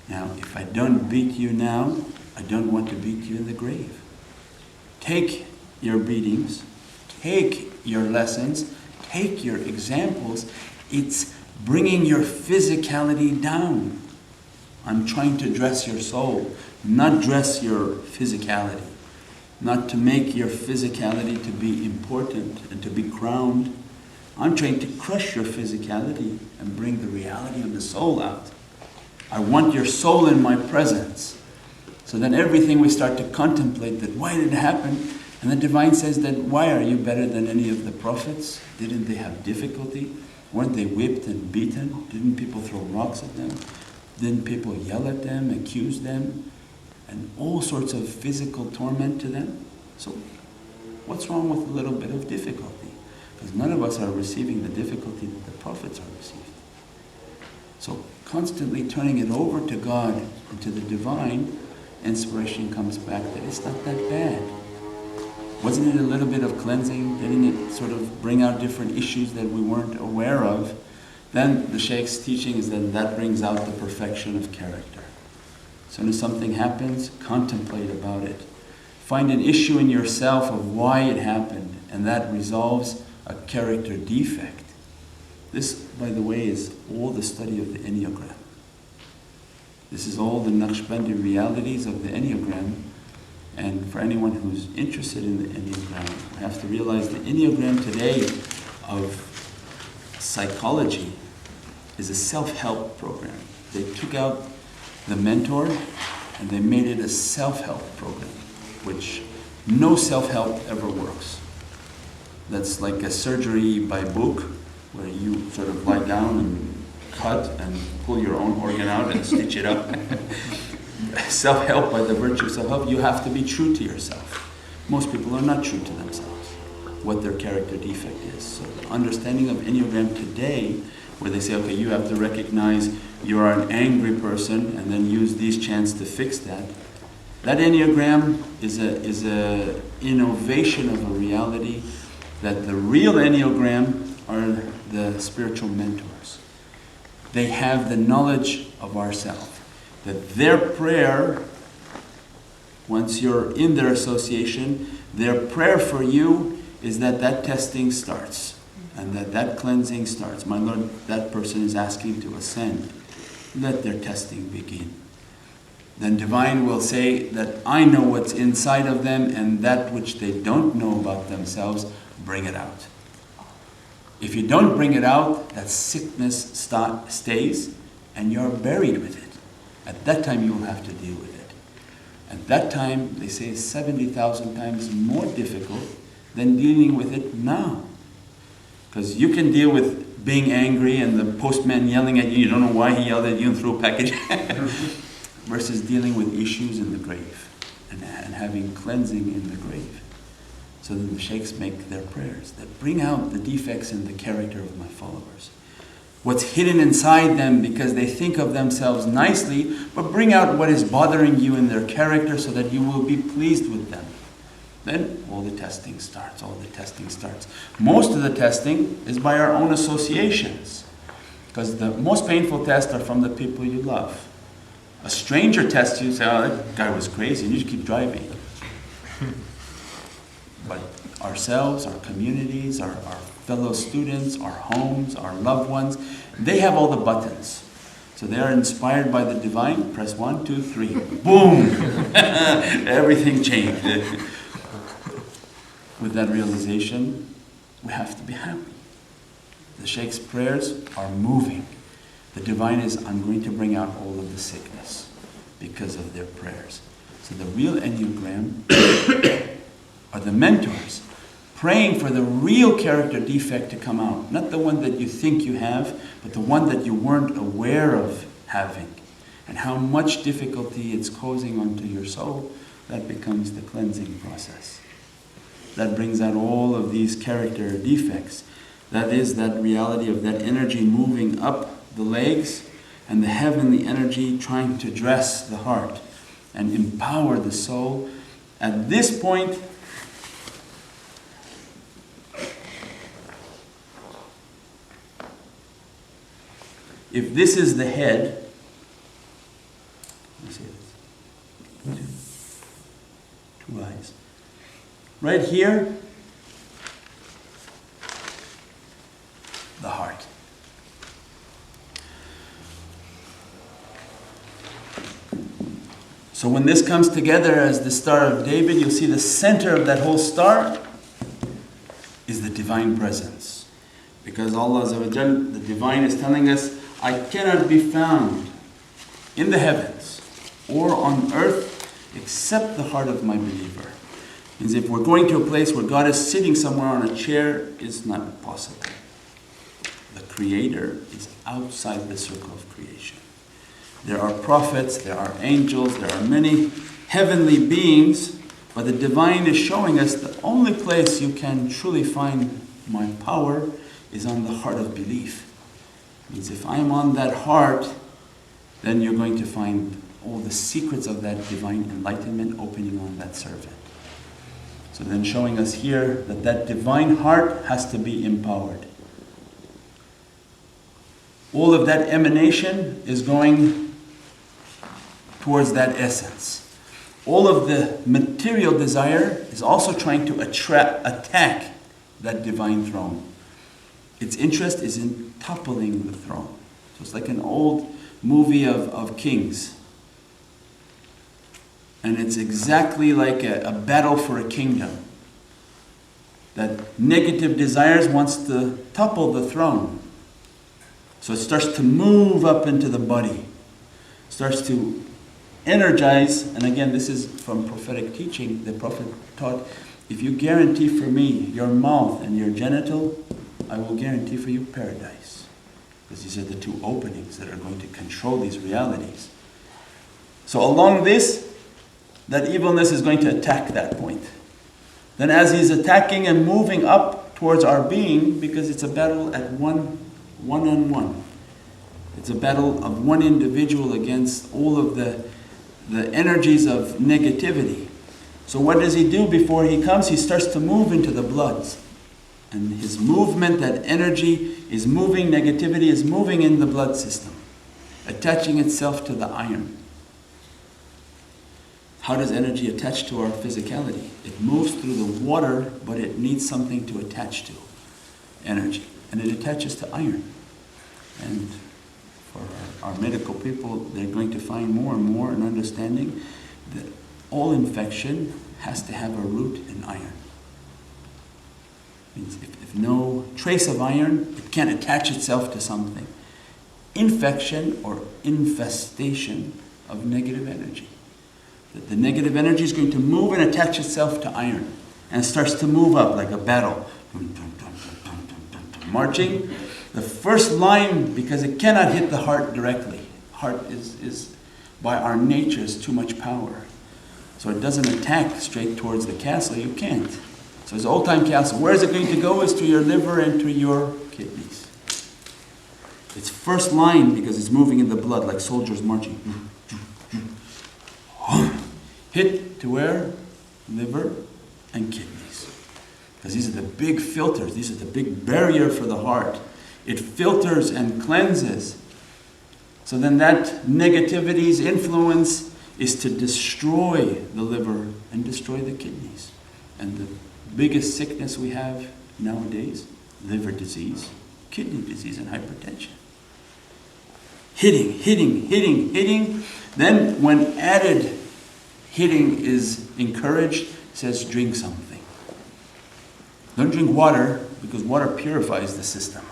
Now, if I don't beat you now, I don't want to beat you in the grave. Take your beatings, take your lessons, take your examples. It's bringing your physicality down. I'm trying to dress your soul, not dress your physicality. Not to make your physicality to be important and to be crowned. I'm trying to crush your physicality and bring the reality of the soul out. I want your soul in my presence. So then everything we start to contemplate that why did it happen? And the Divine says that why are you better than any of the prophets? Didn't they have difficulty? Weren't they whipped and beaten? Didn't people throw rocks at them? Didn't people yell at them, accuse them? And all sorts of physical torment to them? So what's wrong with a little bit of difficulty? Because none of us are receiving the difficulty that the prophets are receiving. So constantly turning it over to God and to the Divine, inspiration comes back that it's not that bad. Wasn't it a little bit of cleansing? Didn't it sort of bring out different issues that we weren't aware of? Then the Shaykh's teaching is that brings out the perfection of character. As soon as something happens, contemplate about it. Find an issue in yourself of why it happened, and that resolves a character defect. This, by the way, is all the study of the Enneagram. This is all the Naqshbandi realities of the Enneagram. And for anyone who's interested in the Enneagram, we have to realize the Enneagram today of psychology is a self-help program. They took out the mentor and they made it a self-help program, which no self-help ever works. That's like a surgery by book, where you sort of lie down and cut and pull your own organ out and stitch it up. Self-help, by the virtue of self-help, you have to be true to yourself. Most people are not true to themselves, what their character defect is. So the understanding of Enneagram today, where they say, okay, you have to recognize you are an angry person and then use these chants to fix that. That Enneagram is a innovation of a reality that the real Enneagram are the spiritual mentors. They have the knowledge of ourself. That their prayer, once you're in their association, their prayer for you is that that testing starts and that cleansing starts. My Lord, that person is asking to ascend. Let their testing begin. Then Divine will say that I know what's inside of them, and that which they don't know about themselves, bring it out. If you don't bring it out, that sickness stays and you're buried with it. At that time you will have to deal with it. At that time, they say 70,000 times more difficult than dealing with it now. Because you can deal with being angry and the postman yelling at you, you don't know why he yelled at you and threw a package, versus dealing with issues in the grave and having cleansing in the grave. So then the Shaykhs make their prayers that bring out the defects in the character of my followers. What's hidden inside them because they think of themselves nicely, but bring out what is bothering you in their character so that you will be pleased with them. Then all the testing starts, Most of the testing is by our own associations, because the most painful tests are from the people you love. A stranger tests you, say, oh, that guy was crazy, and you just keep driving. But ourselves, our communities, our fellow students, our homes, our loved ones, they have all the buttons. So they are inspired by the Divine, press 1, 2, 3, boom! Everything changed. With that realization, we have to be happy. The Shaykh's prayers are moving. The Divine is, I'm going to bring out all of the sickness because of their prayers. So the real Enneagram are the mentors, praying for the real character defect to come out. Not the one that you think you have, but the one that you weren't aware of having. And how much difficulty it's causing onto your soul, that becomes the cleansing process. That brings out all of these character defects. That is that reality of that energy moving up the legs and the heavenly energy trying to dress the heart and empower the soul. At this point, if this is the head, You see this? Two eyes. Right here, the heart. So when this comes together as the Star of David, you'll see the center of that whole star is the divine presence. Because Allah Azza wa Jal, the divine, is telling us, I cannot be found in the heavens or on earth except the heart of my believer. Means if we're going to a place where God is sitting somewhere on a chair, it's not possible. The Creator is outside the circle of creation. There are prophets, there are angels, there are many heavenly beings, but the divine is showing us the only place you can truly find my power is on the heart of belief. Means if I'm on that heart, then you're going to find all the secrets of that divine enlightenment opening on that servant. So then showing us here that that divine heart has to be empowered. All of that emanation is going towards that essence. All of the material desire is also trying to attack that divine throne. Its interest is in toppling the throne. So it's like an old movie of kings. And it's exactly like a battle for a kingdom. That negative desires wants to topple the throne. So it starts to move up into the body. Starts to energize, and again this is from prophetic teaching. The Prophet taught, if you guarantee for me your mouth and your genital, I will guarantee for you paradise. Because these are the two openings that are going to control these realities. So along this, that evilness is going to attack that point. Then as he's attacking and moving up towards our being, because it's a battle at one-on-one. It's a battle of one individual against all of the energies of negativity. So what does he do before he comes? He starts to move into the bloods. And his movement, that energy is moving, negativity is moving in the blood system, attaching itself to the iron. How does energy attach to our physicality? It moves through the water, but it needs something to attach to, energy. And it attaches to iron. And for our medical people, they're going to find more and more an understanding that all infection has to have a root in iron. Means if no trace of iron, it can't attach itself to something. Infection or infestation of negative energy. That the negative energy is going to move and attach itself to iron. And it starts to move up like a battle. Marching. The first line, because it cannot hit the heart directly. Heart is by our nature, is too much power. So it doesn't attack straight towards the castle. You can't. So it's an old-time castle. Where is it going to go? Is to your liver and to your kidneys. Its first line, because it's moving in the blood like soldiers marching. Hit to where? Liver and kidneys. Because these are the big filters. These are the big barrier for the heart. It filters and cleanses. So then that negativity's influence is to destroy the liver and destroy the kidneys. And the biggest sickness we have nowadays, liver disease, kidney disease, and hypertension. Hitting. Then when added hitting is encouraged, it says drink something. Don't drink water, because water purifies the system.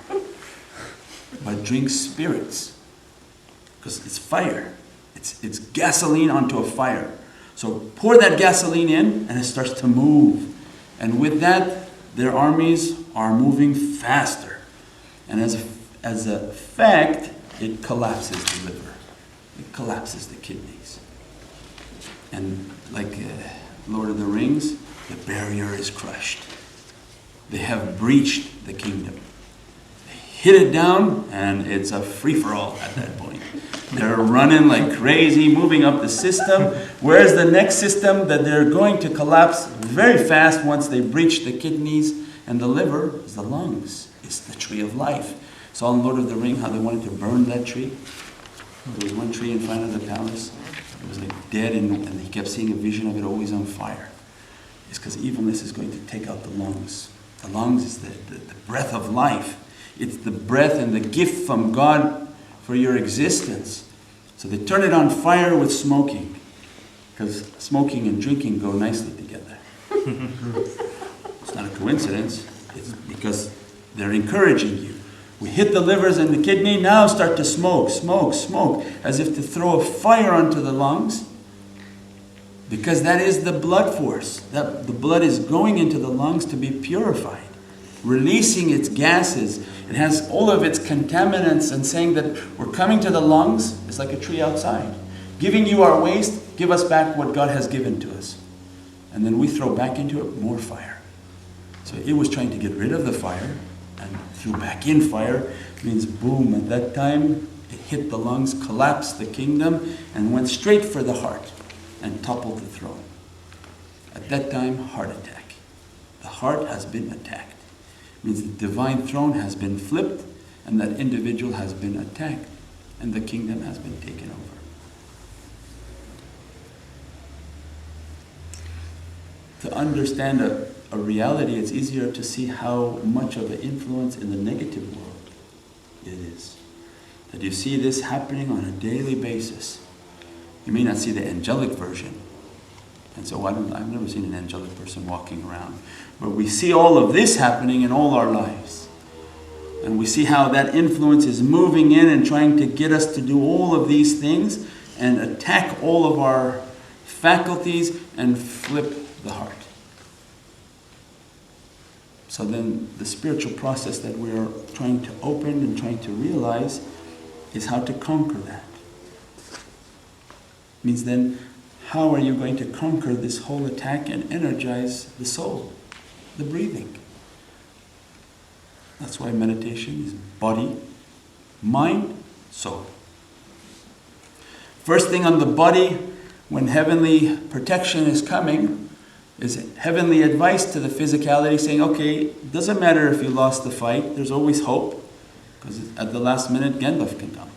But drink spirits, because it's fire. It's gasoline onto a fire. So pour that gasoline in, and it starts to move. And with that, their armies are moving faster. And as a fact, it collapses the liver. It collapses the kidneys. And like Lord of the Rings, the barrier is crushed. They have breached the kingdom. They hit it down, and it's a free-for-all at that point. They're running like crazy, moving up the system. Where's the next system that they're going to collapse very fast once they breach the kidneys and the liver? Is the lungs. It's the tree of life. So on Lord of the Ring, how they wanted to burn that tree. There was one tree in front of the palace. It was like dead, and he kept seeing a vision of it always on fire. It's because evilness is going to take out the lungs. The lungs is the breath of life. It's the breath and the gift from God for your existence. So they turn it on fire with smoking, because smoking and drinking go nicely together. It's not a coincidence. It's because they're encouraging you. We hit the livers and the kidney, now start to smoke, smoke, smoke, as if to throw a fire onto the lungs, because that is the blood force. That the blood is going into the lungs to be purified, releasing its gases. It has all of its contaminants, and saying that we're coming to the lungs. It's like a tree outside, giving you our waste, give us back what God has given to us. And then we throw back into it more fire. So it was trying to get rid of the fire, and threw back in fire. Means boom, at that time it hit the lungs, collapsed the kingdom, and went straight for the heart and toppled the throne. At that time, heart attack. The heart has been attacked. Means the divine throne has been flipped, and that individual has been attacked, and the kingdom has been taken over. To understand a reality, it's easier to see how much of an influence in the negative world it is. That you see this happening on a daily basis. You may not see the angelic version. And so I've never seen an angelic person walking around. But we see all of this happening in all our lives. And we see how that influence is moving in and trying to get us to do all of these things and attack all of our faculties and flip the heart. So then the spiritual process that we are trying to open and trying to realize is how to conquer that. Means then, how are you going to conquer this whole attack and energize the soul, the breathing? That's why meditation is body, mind, soul. First thing on the body, when heavenly protection is coming, is heavenly advice to the physicality, saying, okay, it doesn't matter if you lost the fight, there's always hope, because at the last minute Gandalf can come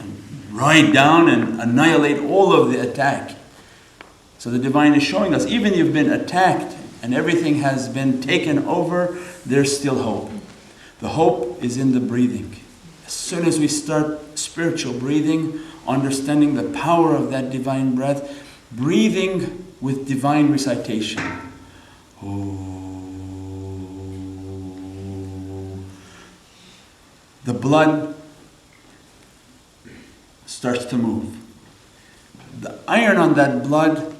and ride down and annihilate all of the attack. So the divine is showing us, even if you've been attacked and everything has been taken over, there's still hope. The hope is in the breathing. As soon as we start spiritual breathing, understanding the power of that divine breath, breathing with divine recitation. The blood starts to move. The iron on that blood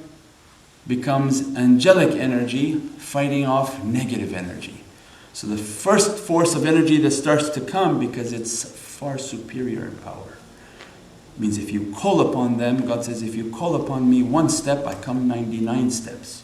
becomes angelic energy fighting off negative energy. So the first force of energy that starts to come, because it's far superior in power, means if you call upon them, God says, if you call upon me one step, I come 99 steps.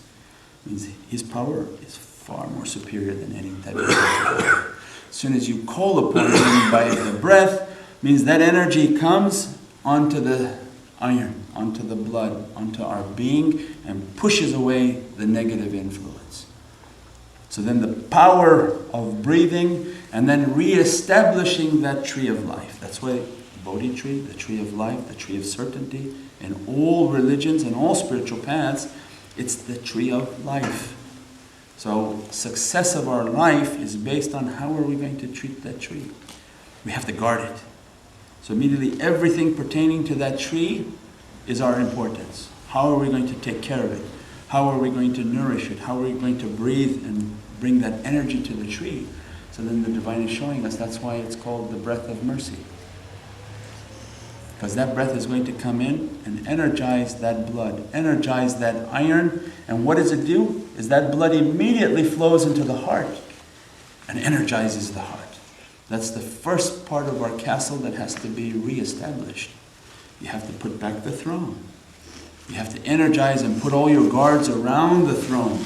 Means His power is far more superior than any type of power. As soon as you call upon Him by the breath, means that energy comes onto the iron, onto the blood, onto our being, and pushes away the negative influence. So then the power of breathing, and then re-establishing that tree of life. That's why Bodhi tree, the tree of life, the tree of certainty, in all religions and all spiritual paths, it's the tree of life. So success of our life is based on how are we going to treat that tree. We have to guard it. So immediately everything pertaining to that tree is our importance. How are we going to take care of it? How are we going to nourish it? How are we going to breathe and bring that energy to the tree? So then the divine is showing us, that's why it's called the breath of mercy. Because that breath is going to come in and energize that blood, energize that iron. And what does it do? Is that blood immediately flows into the heart and energizes the heart. That's the first part of our castle that has to be re-established. You have to put back the throne. You have to energize and put all your guards around the throne.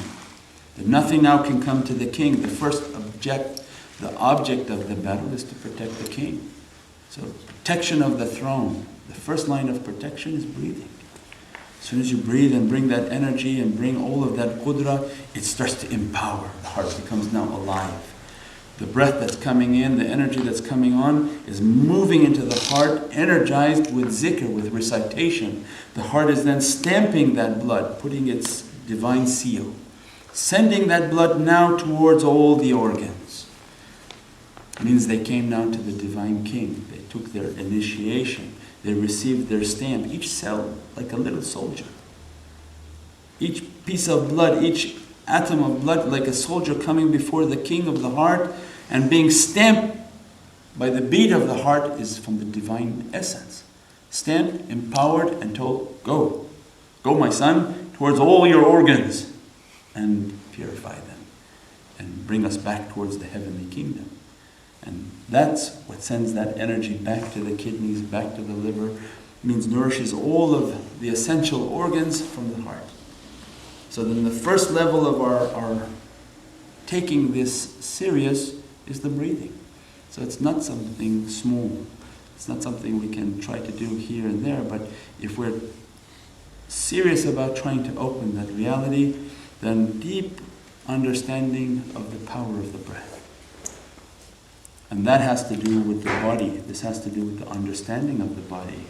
That nothing now can come to the king. The first object, the object of the battle is to protect the king. So protection of the throne. The first line of protection is breathing. As soon as you breathe and bring that energy and bring all of that qudra, it starts to empower. The heart becomes now alive. The breath that's coming in, the energy that's coming on is moving into the heart, energized with zikr, with recitation. The heart is then stamping that blood, putting its divine seal, sending that blood now towards all the organs. It means they came now to the divine king. They took their initiation. They received their stamp. Each cell, like a little soldier. Each piece of blood, each atom of blood, like a soldier coming before the king of the heart and being stamped by the beat of the heart, is from the divine essence. Stamped, empowered, and told, go. Go, my son, towards all your organs and purify them and bring us back towards the heavenly kingdom. And that's what sends that energy back to the kidneys, back to the liver. It means nourishes all of the essential organs from the heart. So then the first level of our taking this serious is the breathing. So it's not something small. It's not something we can try to do here and there, but if we're serious about trying to open that reality, then deep understanding of the power of the breath. And that has to do with the body. This has to do with the understanding of the body.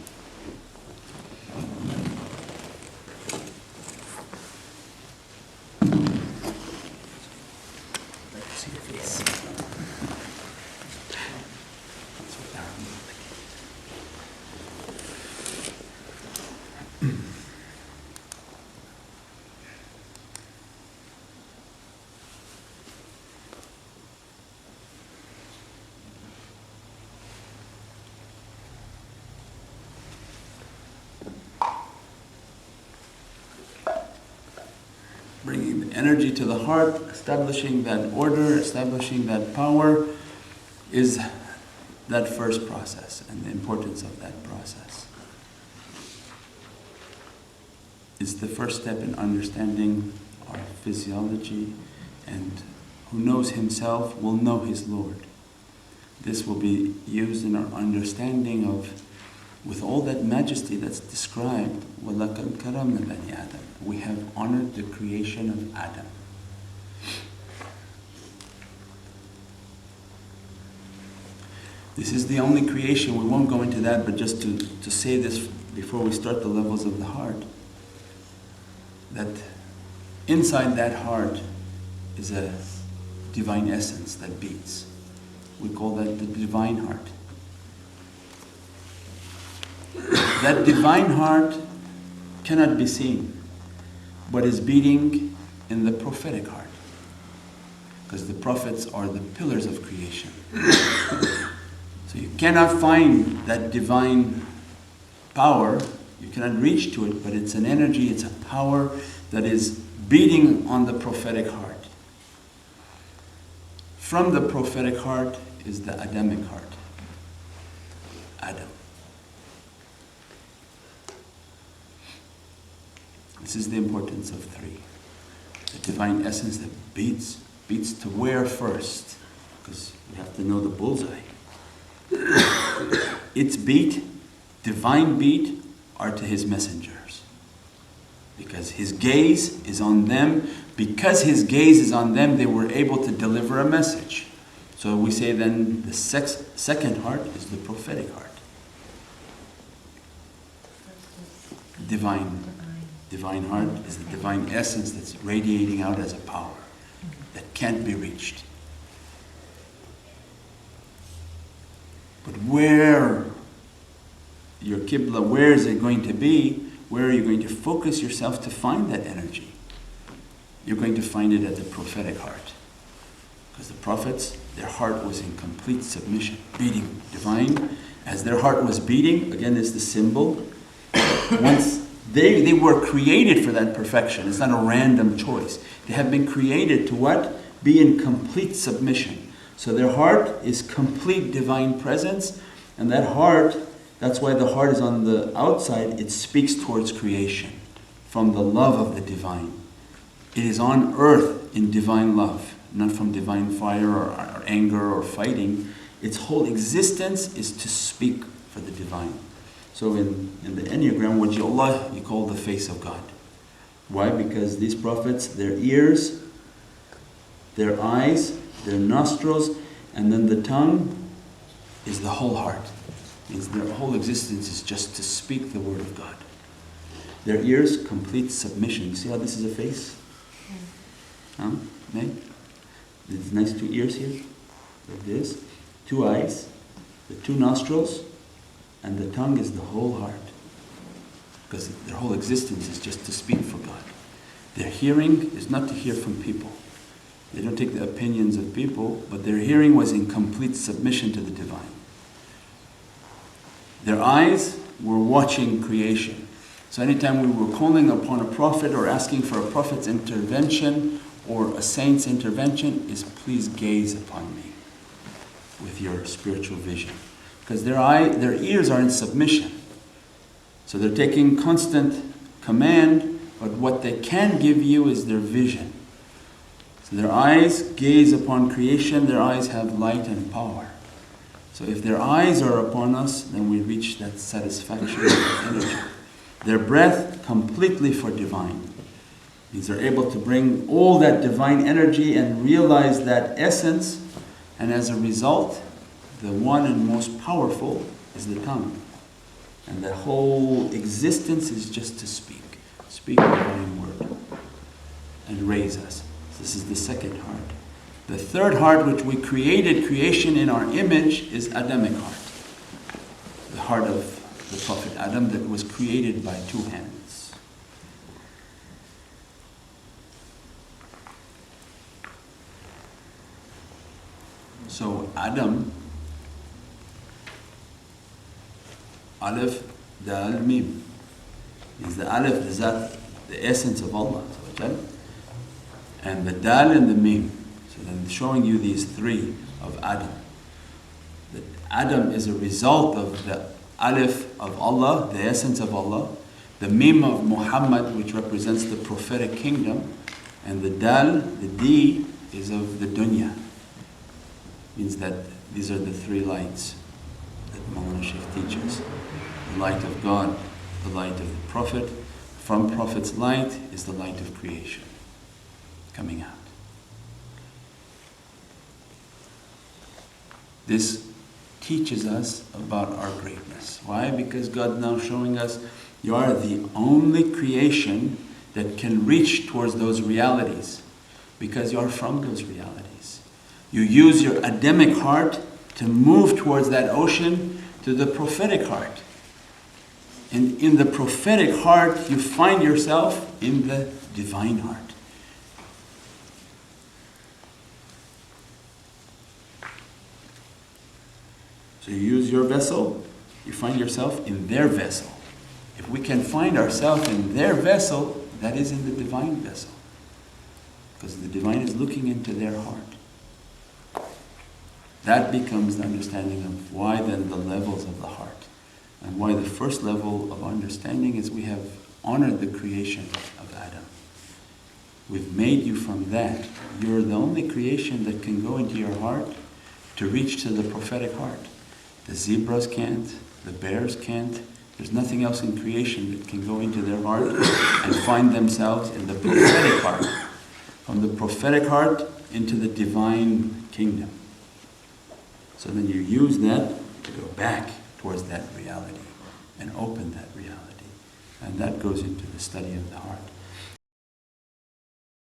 Let's see your face. Bringing the energy to the heart, establishing that order, establishing that power, is that first process, and the importance of that process. It's the first step in understanding our physiology, and who knows himself will know his Lord. This will be used in our understanding of, with all that majesty that's described, وَلَقَدْ كَرَمْنَا بَنِي آدَمَ. We have honored the creation of Adam. This is the only creation, we won't go into that, but just to say this before we start the levels of the heart, that inside that heart is a divine essence that beats. We call that the divine heart. That divine heart cannot be seen, but is beating in the prophetic heart. Because the prophets are the pillars of creation. So you cannot find that divine power, you cannot reach to it, but it's an energy, it's a power that is beating on the prophetic heart. From the prophetic heart is the Adamic heart. Adam. This is the importance of three. The divine essence that beats to where first? Because we have to know the bullseye. Its beat, divine beat, are to his messengers. Because his gaze is on them. Because his gaze is on them, they were able to deliver a message. So we say then the second heart is the prophetic heart. Divine heart is the divine essence that's radiating out as a power that can't be reached. But where your Qibla, where is it going to be? Where are you going to focus yourself to find that energy? You're going to find it at the prophetic heart. Because the prophets, their heart was in complete submission, beating divine. As their heart was beating, again, is the symbol. Once they were created for that perfection. It's not a random choice. They have been created to what? Be in complete submission. So their heart is complete divine presence, and that heart, that's why the heart is on the outside, it speaks towards creation, from the love of the divine. It is on earth in divine love, not from divine fire or anger or fighting. Its whole existence is to speak for the divine. So in the Enneagram, Wajhullah, you call the face of God. Why? Because these prophets, their ears, their eyes, their nostrils, And then the tongue is the whole heart. Means their whole existence is just to speak the word of God. Their ears, complete submission. You see how this is a face? Huh? These nice two ears here, like this. 2 eyes, the 2 nostrils, and the tongue is the whole heart. Because their whole existence is just to speak for God. Their hearing is not to hear from people. They don't take the opinions of people, but their hearing was in complete submission to the divine. Their eyes were watching creation. So anytime we were calling upon a prophet or asking for a prophet's intervention or a saint's intervention, is please gaze upon me with your spiritual vision. Because their ears are in submission. So they're taking constant command, but what they can give you is their vision. So their eyes gaze upon creation, their eyes have light and power. So if their eyes are upon us, then we reach that satisfaction of energy. Their breath, completely for divine. Means they're able to bring all that divine energy and realize that essence, and as a result, the one and most powerful is the tongue. And the whole existence is just to speak the divine word and raise us. This is the second heart. The third heart, which we created creation in our image, is Adamic heart. The heart of the Prophet Adam that was created by 2 hands. So Adam, Aleph, Dal, Mim, is the Aleph, the Zat, the essence of Allah, and the Dal and the Mim. So then showing you these 3 of Adam. That Adam is a result of the Aleph of Allah, the essence of Allah, the Mim of Muhammad, which represents the prophetic kingdom, and the Dal, the D, is of the dunya. Means that these are the 3 lights that Mawlana Shaykh teaches. The light of God, the light of the Prophet. From Prophet's light is the light of creation coming out. This teaches us about our greatness. Why? Because God now showing us you are the only creation that can reach towards those realities, because you are from those realities. You use your Adamic heart to move towards that ocean to the prophetic heart. And in the prophetic heart, you find yourself in the divine heart. So you use your vessel, you find yourself in their vessel. If we can find ourselves in their vessel, that is in the divine vessel. Because the divine is looking into their heart. That becomes the understanding of why then the levels of the heart. And why the first level of understanding is we have honored the creation of Adam. We've made you from that. You're the only creation that can go into your heart to reach to the prophetic heart. The zebras can't, the bears can't. There's nothing else in creation that can go into their heart and find themselves in the prophetic heart. From the prophetic heart into the divine kingdom. So then you use that to go back towards that reality and open that reality. And that goes into the study of the heart.